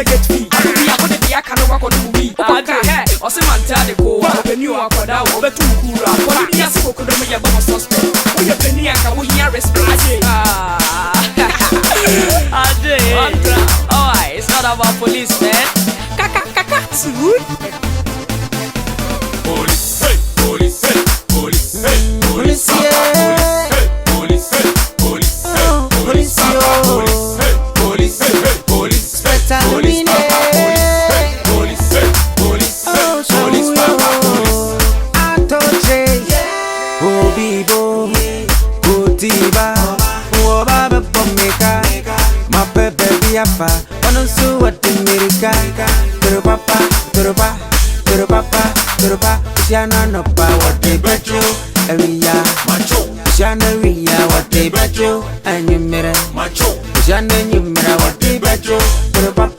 the get fee. I will be a good idea, can work on the movie. Okay, or some man tell the go, open you up or down, over to Kura. What do you ask for? Could be a bomb suspect? We have been here, can we hear respect? Oh, it's not about police, man. Kaka, it's good. Police, hey, police, hey, police, hey, police, Police, yeah. hey, police, hey, police, hey, police, hey, police, hey, police, hey, police, Spectre police, police, hey, police, hey, police, Atoche, Obibo, Utiba, Wobaba Pomeka, my baby Afa, one so what the America, Turupa, Shana no power, they bet you, Area, macho, Shana Ria, what they bet you, and you mirror, macho, Shana, you mirror, what they bet you, Turupa,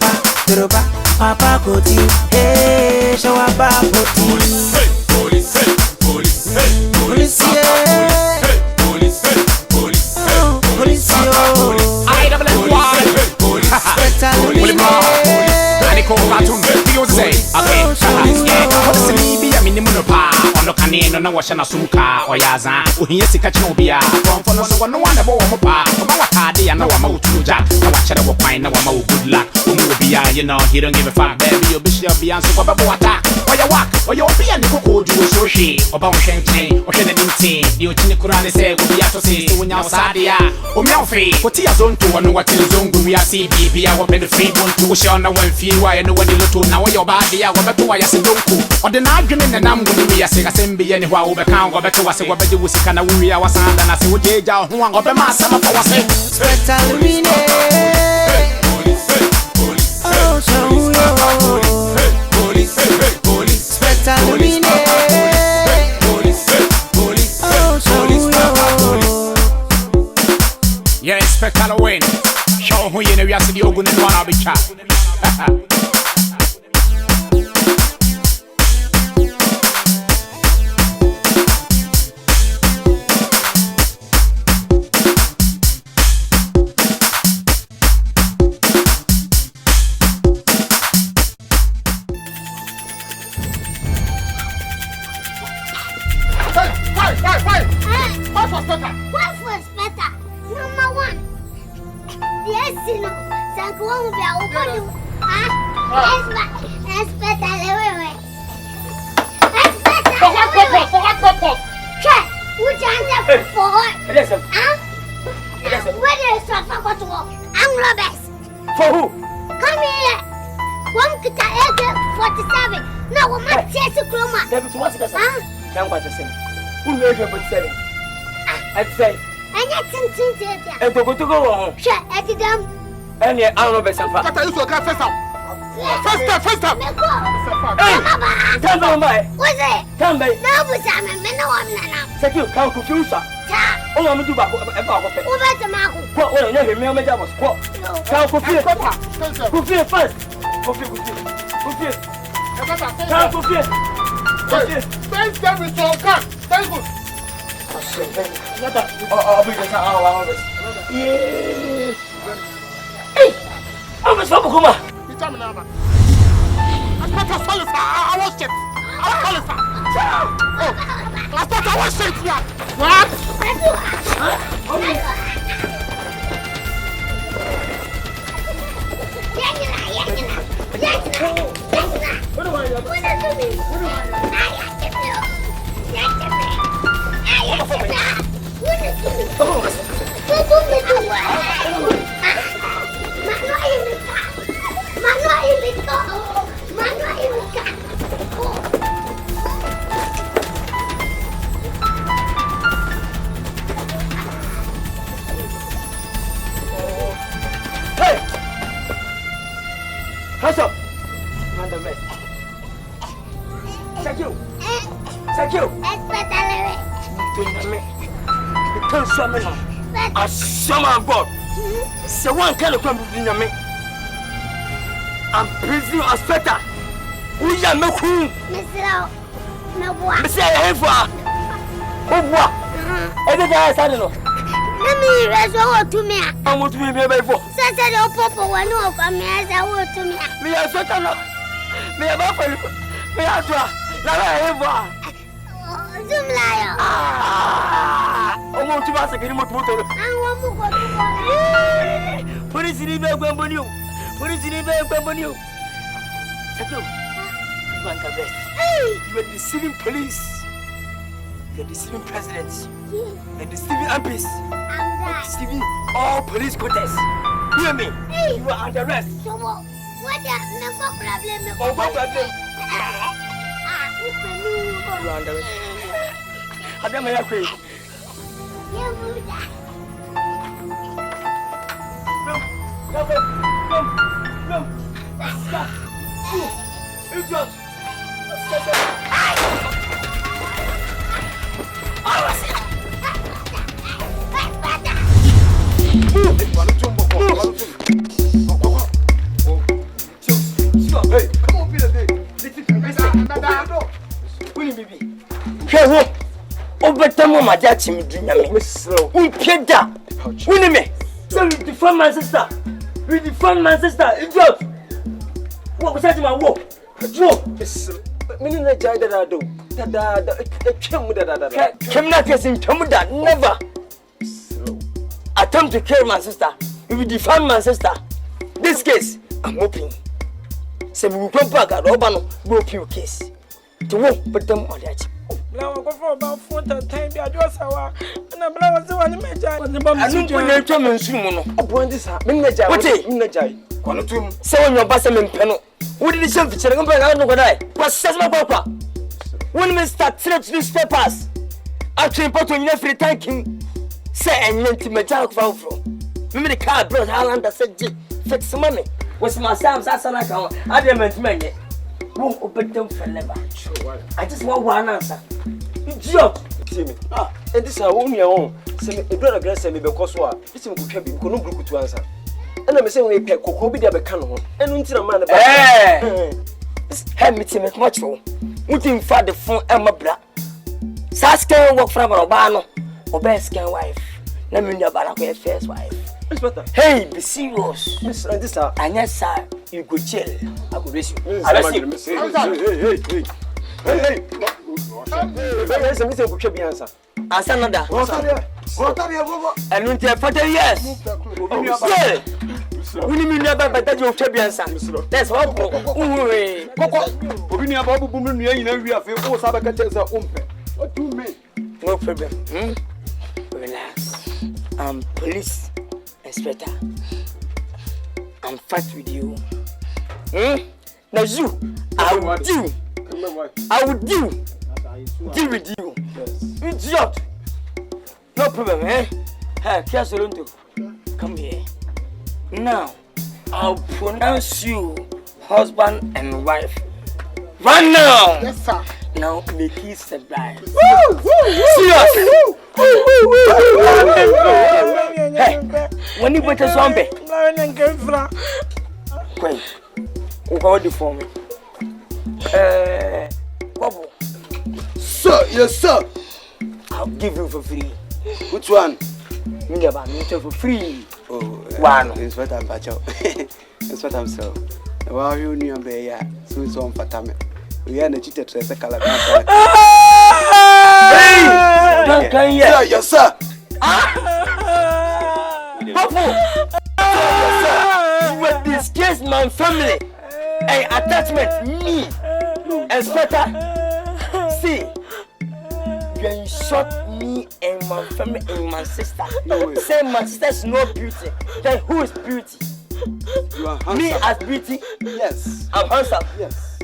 Papa Koti, hey, show up, police, hey, police, hey, police, hey, police, yeah. hey, police, hey, police, hey, Police, I double police, police, no na washa na sumka oyaza ohia sika chinobia konfo no so no wana bo mo pa ma wakade ya na wa ma utuja na wachere wo kwan na wa ma good luck omo bia you know he don't give a fuck baby you bishia bia so kwa babo ata oya wak oya obia ni kokodu so hwe oba wo hwenchen o hwe na dinti di ochini kurane se wo bia to se so nya osadia o mi ofe koti ya zonto no wate zongu wi ase bibia wo pe the free one to share na wan fi wa no wadi loto na wo yo ba dia wo beto wa ya se donku o de na adwene na nam go wi ya se asembe ye ni hwa wo be kan go beto wa se wo beje wo sika na wo wi ya wasanda na se wo jeja ho an go be ma asama fa wa se Spectre Mine, oh, so Spectre Mine, oh, so yeah, expect Halloween. Show who you know you see the ogun and one of each other. What was better? Number one. Yes, you know. Sanko will be a woman. It's better. It's better. For what? Check. Would you answer for what? Listen. Where is your photo? I'm Roberts. For who? Come here. One kita AK-47. Now we must chase a chroma. David, what's the same? Now what to say? Who knows your but say? I'd say. And that's in And to go home. Check. I did them. And yet, I don't know better. What are you so first up? First up. Hey, tell me why. What's it? Tell me. No, but I'm a man. I'm Thank you. Can't confuse her. Oh, I'm do back about it. over to Marco. What will you hear me? I was what? Can't confuse Confuse first. Confuse. Can't confuse. Thanks, David. So come. Very good. I'll be just our yes. Hey, I'm a smoker. Come on. You tell me now. I watched it. I thought I watched it. What? Hey! Hands up! Man the rest. Thank you. You can't summon her. I summon God. So one kind of come in me. I'm prison as better. We are no cool. Miss I have for. Oh, what? Everything I said, no. Let me rest over to me. I want to be here before. Said the papa one over me as I want to me. Me a sweater. Me a buffalo. Me a draw. Now Zoom liar. I want to ask a game of motor. I want to go to Put it in the bed when you. Put it in the bed when you. Take you. You want the best. You are deceiving police. You are deceiving presidents. You are deceiving MPs. You are deceiving all police quarters. Hear me? You are under arrest. So what? What the problem? Oh, what problem? You are under arrest. I don't know how No. Stop. Idiot. Hey, come on, Peter. Hey, Obertamo, my dad, Timmy, Pieda. Winnie me. So you defend my sister. You defend my sister. Idiot. What was that in my walk? Joe. Meaning the child that I do. Came not guessing Tomuda. Never. Attempt to kill my sister. You will defend my sister. This case, I'm hoping. Say we will come back at Obano, go pure case. To walk, but them on that. Now I go for about 4 times. I just saw and I'm blowing the one major. I don't want to mention Sumo. Upon this, Minaja, what is Minaja? So on your bassam and penal. What did the same feature? I'm going to go die. What says my papa? When we start to newspapers, I can put on every thanking. Say, and went to my child from. Remember the car brought Highlander said, fix money. Was my son's assassin? I didn't mean it. Won't open them for never. I just want one answer. Idiot! Timmy. And this is only your own. Send me a brother grandson, maybe because what? It's a good baby, no group to answer. And I'm saying we pay Coco be the canon. And until a man about help me to make much for. Wouldn't find the phone and my blood. Saskia walk from Obano or best can wife. Let me know about our first wife. Hey, be serious. Miss Anidasuo. And yes, sir, you go chill. I will raise you. Hey. Answer another. And until 40 years. We need never but that you champions. That's what Coco. What do you mean? No problem. Relax. Police inspector. I'm fight with you. Now you, I will deal with you. Idiot. No problem, Hey, Kiasolunto, come here. Now, I'll pronounce you husband and wife. Right now. Yes, sir. Now, make it surprise. Serious. Hey, when you wait a zombie. Wait. Who got the for me? Bubble. Sir, yes, sir. I'll give you for free. Which one? Me for free. Oh, one. It's what I'm bacho. It's what I'm so. Well, you knew me, yeah. So it's on Fatame. We are the cheated to a color. Hey! Don't come here. Sir, yes, sir. Bubble! You will disgrace my family and attachment me. Inspector, see, you insult me and my family and my sister. Say my sister's no beauty. Then who is beauty? You are handsome. Me as beauty? Yes. I'm handsome. Yes.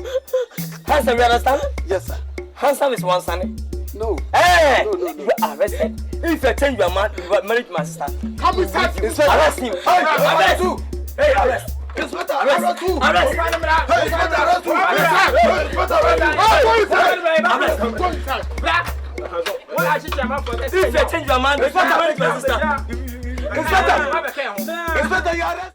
Handsome, you understand? Yes, sir. Handsome is one son. No. Hey! No. You are arrested. If you change your man, you are married to my sister. Come inside. Arrest him. Arrest him. Hey, arrest. Inspector, Arrest. too. Arrest. Hey, Inspector, arrest too. If you change your man, you are married to my sister. Inspector, you arrest.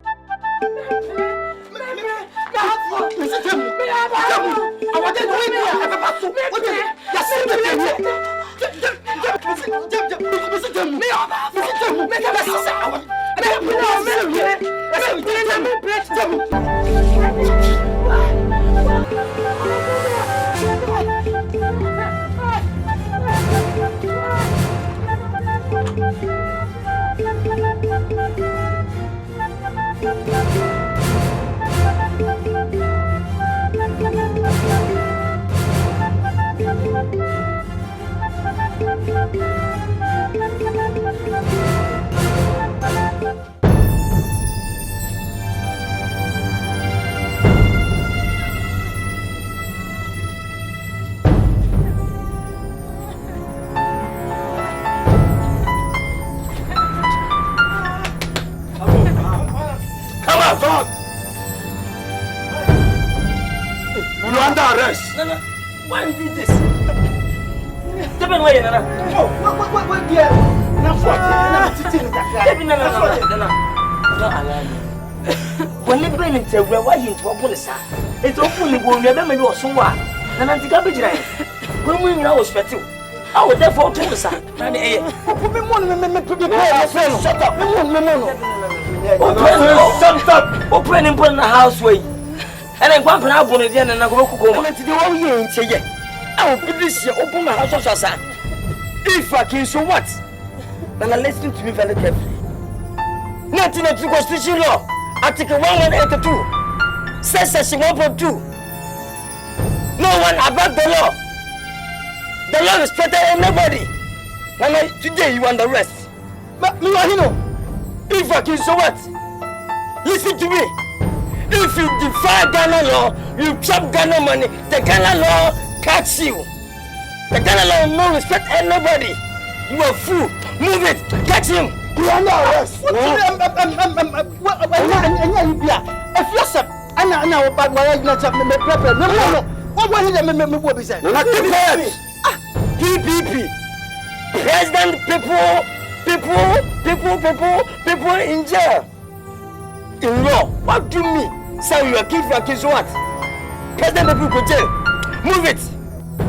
You are under arrest. Nana, why you do this? Nana, what, dear? When they bring it to why you to open the side, it's open when you remember you are somewhere. Nana, the garbage line. When we know respect you, I would therefore to the side. Shut up. Open and put in the house way. And I'm going to have one again and I'm going to go into the whole year and say, I will put this year, open my house of son. If I can, so what? Then I listen to me very carefully. Nothing of the Constitution law, Article 1182, says section 1.2. No one above the law. The law respected nobody. And today you want the rest. But if I can, so what? Listen to me. If you defy Ghana law, you chop Ghana money, the Ghana law catch you. The Ghana law will not respect nobody. You are fool. Move it. Catch him. You are under arrest. PPP. President people in jail. In law, what do you mean? Say you are giving your kids what? President people go jail. Move it.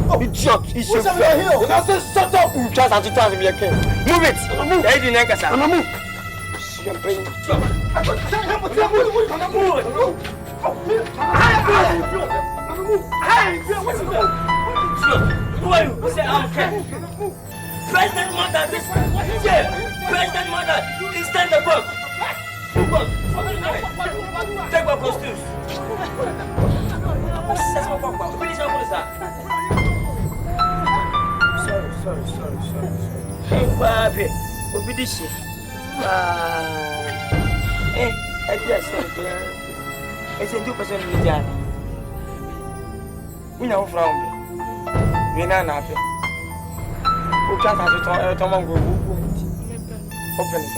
Oh, idiot. It's your friend. You not say shut up. You just have to tell me again. Move it. Move. Hey, the nigga, sir. Move. Champagne. Who are you? Say I'm okay. President Mother, this jail. President Mother, stand the book. Take my prostitutes. Sorry. Hey, Baby, what be this shit? Hey, I just said, it's a 2% in the jar. We know from me. We're not happy. We can't have to Tom go open the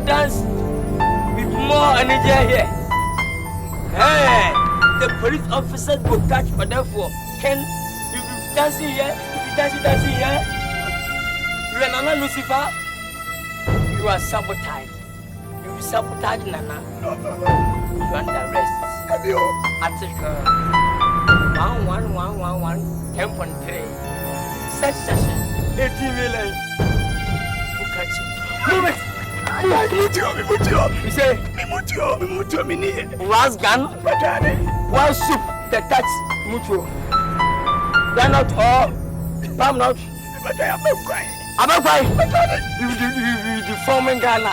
dance with more energy here. Hey, the police officers will catch for therefore. Ken, you be dancing here, dancing here. You are Nana Lucifer. You are sabotage. You sabotage Nana. You are under arrest. Article 11111 10.3. Sex session 18 million. Who catch you? Move it. You say, one gun, one soup, the touch, mutual. They're not all, I'm not. I'm not crying. You deforming Ghana.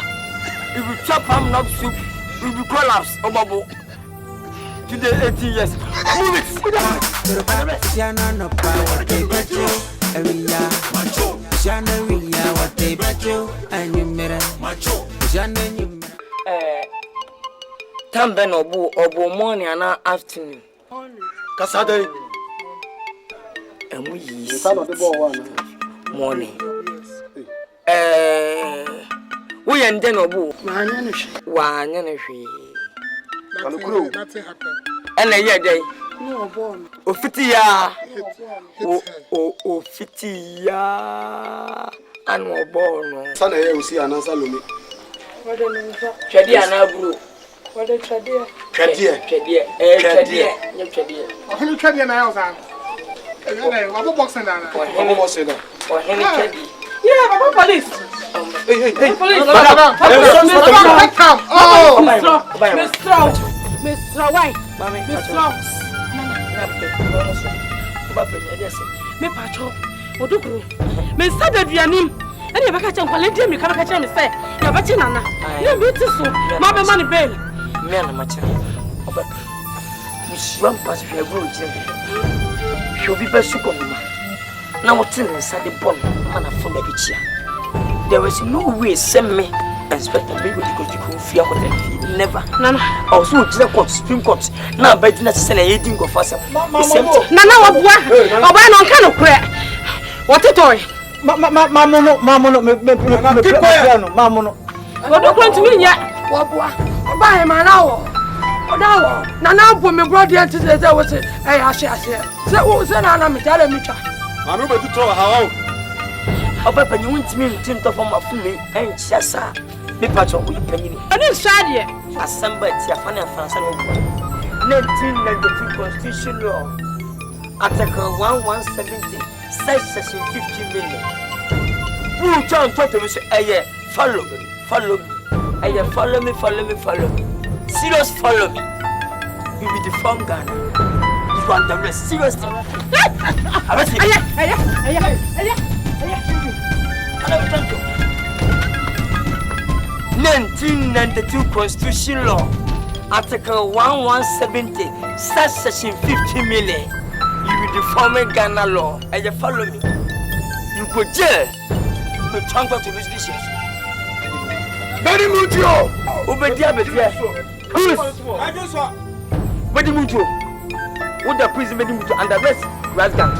If you chop ham not soup, you will collapse. Obabo. Today 18 years. Move time ben obo morning and afternoon. Kasada. And we morning. We and then obo. One and a free. Nothing happened. And a year day. No, born. O 50 ya. O 50 ya. And more born. Sana you see an answer me. What the name? Chadia na bro. What the tradia? Chadia. Who tradia na house? What boxing down? What was it? Or Henry Chadia. Yeah, Papa police. Hey, Police. Mr. White. Me pacho. Odukuru. Me sabe duanim. And you catch a quality, me can catch him say, you're watching Nana. You're beautiful. Mama money bail. Me and my child. You swam past your road. She'll be best to come. Now, what's inside the bomb? Man, I found a bitch. There was no way send me and expect me because you could fear what I feel. Never. Nana. Also, it's a court, Supreme Court. Now, by the next Sunday, 18 go faster. Nana, what? On kind of crack. What a toy. Mamono. What don't want to win yet? What? Buy him an hour. Nana, put me brought here to say that was it. Hey, I say, so what was I'm telling me? I'm going to throw how. Papa, you want me to think of my family and Chassa. Me patron will penny. I didn't say it. Assemble Tiafana France 1992 Constitution Law. Article 1170, section 50 million. Who turn to me say, follow me. Follow me. Serious follow me. You will deform Ghana. You want the rest. Seriously. 1992 Constitution Law, Article 1170, section 50 million. You will deform Ghana law. And you follow me. You go jail. You transfer to jurisdictions. Very mutual. Obedia. Very mutual. What the prison very mutual and the rest ras gang.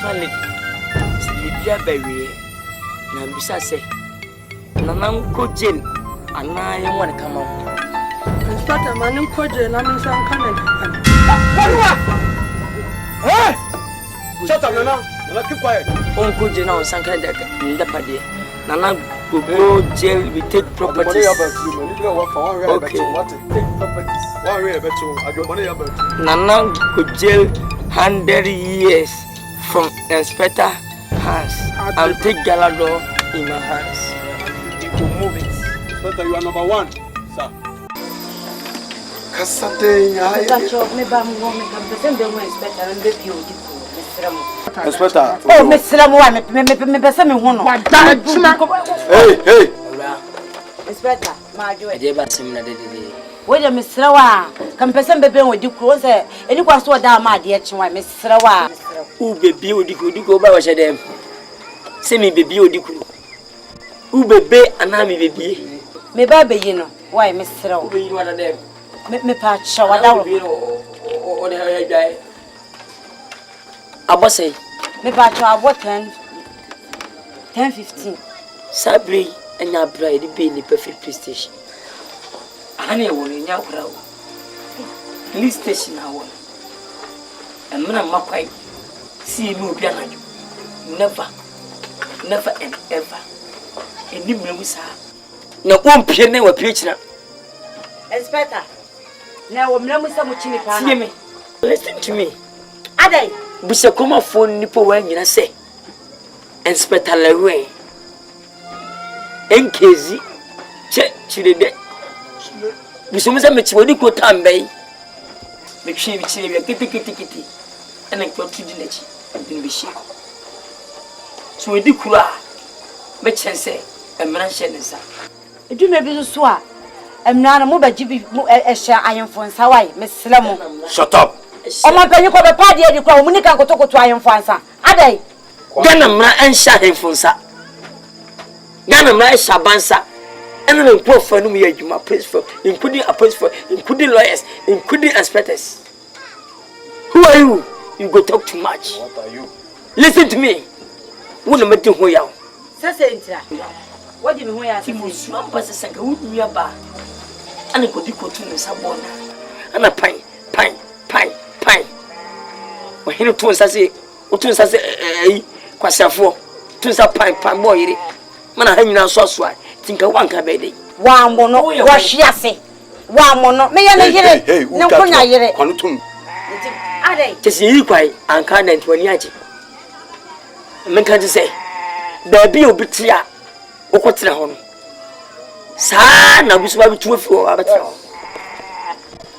Finally, Libya baby. Nambisa say, Nanam ko jail, and I want to come out. Inspector, my name called and I'm in some Canada. Hey! Shut up, Nana. Keep quiet. Uncle Jenna on San Canada in the party. Nana go jail, we take properties. Nana go jail 100 years from Inspector hands. I'll take Galado in my hands. You go move it. Inspector, you are number one, sir. Inspector. Oh, Miss Lamu, Hey. Inspector, my joy. Wait a Miss Rawa, come person baby with you close, and you was so down, my dear Chima, Miss Rawa. Who baby would you go by them? Send me baby would you go. Who baby and I baby? Me baby, you know, why Miss Rawa? You one of them. Me patch shower down. Or the hell die. I was say, me patch about 10-15. Sabri and your bride be in the perfect police station. I will in your crowd. Police station hour. And when I'm quite see me piano. Never and ever. And you will miss her. No one piano or preacher. Inspector, now I'm not much in the listen to me. Ade, Busa come phone nipple when you say. Inspector Leroy. NKZ. Check to the day. Busa Mitch, what you go tambay. Make sure you kitty. And I go to the next. And be sure. So we do cry. Make chance and mention this. do maybe so. I'm not a mobile GB iron phone. How I, Miss Lamu. Shut up. Oh, my penny called a party at the Monica go to iron phone. Ade, Ganamra and Shahin Fonsa. Ghana mra shabansa ene na nkofo no me adwuma principal including lawyers including inspectors. Who are you? You go talk too much. What are you? Listen to me. Wona meti ho yawo. Sese ntira. What do you mean ya? Timo suam pase sanka wudu ya ba. Ana kodi kotu ne sabona. Ana pan. Wa hinu to nsase kwasafo. To nsa pan boy yire. Mana ha nyina so a tinka wanka be dey. Wa mono wo hwiase. Wa mono me ye ne yire. Ne konya yire. Kwanutum. Ade. Tesi yi kwai anka na ntwani age. Men kan say da bi obi tia okotra ho no. Sa na biso ba bitu afi o abatra ho.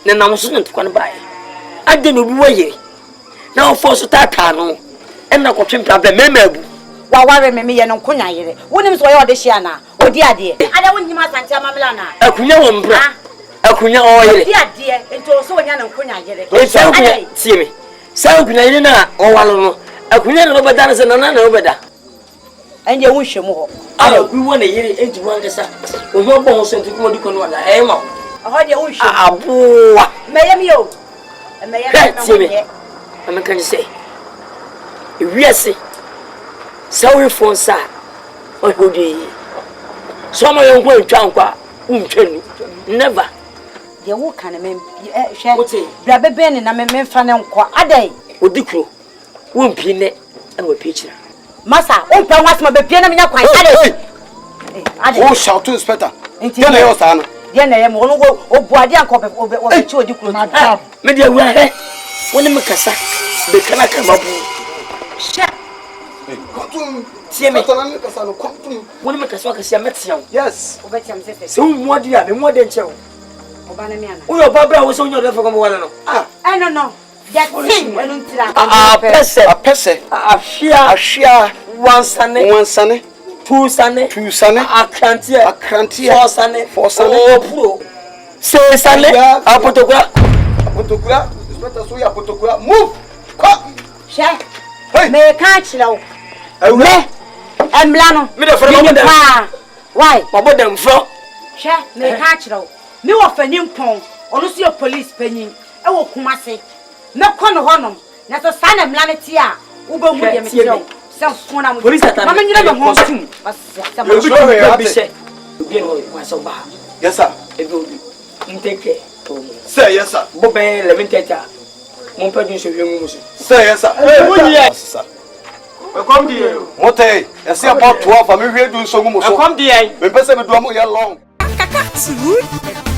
Ne nam so ntukwa no bae. Ade no bi waye. Na o force tata no. En na kotwe problem memabu. Wa ware me ye no konya yire. Wonim so ye ode hia na. Odi ade. Ade wonnyim asante amamela na. Akunya wo mbra. Akunya o yire. Odi ade ento so wonya na konya yire. Sa akunya tie me. Sa akunya yire na o walo no. Akunya no beda na se na na obeda. Ende wo hwemu ho. Ala wi wona yire enti wangasa. O ho bon so ntuko di kono ala. Ma. Ho de wo hwemu. Abuwa. Meye mi o. Meye na. I'm can say. We are say. Sorry for sir. What would you? Some of you going to never. The wo kan me hwe bra bebe na me mfa ne nkwa adai odikro wo mpine na wo pechira masa o mpa nwasema be pie na me nya kwan adai Oh, shout to inspector. Tell you sana. Dia na ye mo no o buade anko o be chi odikro madam me dia wa he woni me kasa be kana ka mabu she Kwatum. Tie me Tana kasa no kwatum. woni me kasa ka sia metiam Yes. o betiam sese se wo modi a me modi nche wo obana mi ana wo babra wo so nyo defo ko mo wala no I don't know that thing enu ntira Pese. Ahia. Wansane. Two sane. Akrantie. Four sane. Oh pro. Se sane. Apotokura. Inspector so ya apotokura. Move. Come. She. Me ka chirawo. Me. Emla no. Me de foro mo da. Why? Mo dem fro. She. Me ka chirawo. Me wo fani mpon. Ono so your police panyin. E wo kumase. Me kɔ no honom. Na so sa na emla ne tie a. Wo be hu de me chirawo. Police attack. Mama nyina be ho sum. Yes sir. Say yes sir. Bobe 11:30. Mon père du cheveu musu. Say yes sir. Yes sir. Welcome dear. Mote, I see about 12 for me we do so much. Welcome dear. Me pese me do am long. Kaka